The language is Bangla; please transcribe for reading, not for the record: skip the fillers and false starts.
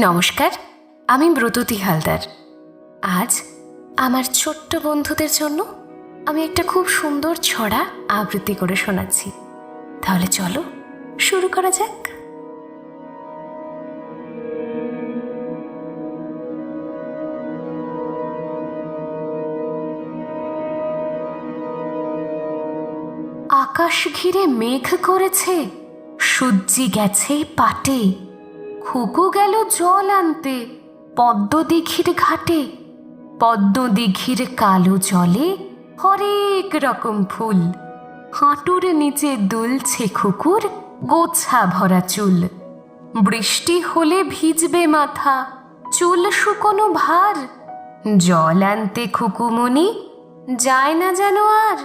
নমস্কার, আমি ব্রততী হালদার। আজ আমার ছোট্ট বন্ধুদের জন্য আমি একটা খুব সুন্দর ছড়া আবৃত্তি করে শোনাচ্ছি। তাহলে চলো শুরু করা যাক। আকাশ ঘিরে মেঘ করেছে, সূর্যি গেছে পাটে, খুকু গেল জল আনতে পদ্মদিঘির ঘাটে। পদ্মদিঘির কালো জলে হরেক রকম ফুল, হাঁটুর নিচে দুলছে খুকুর গোছা ভরা চুল। বৃষ্টি হলে ভিজবে মাথা, চুল শুকনো ভার, জল আনতে খুকুমণি যায় না যেন আর।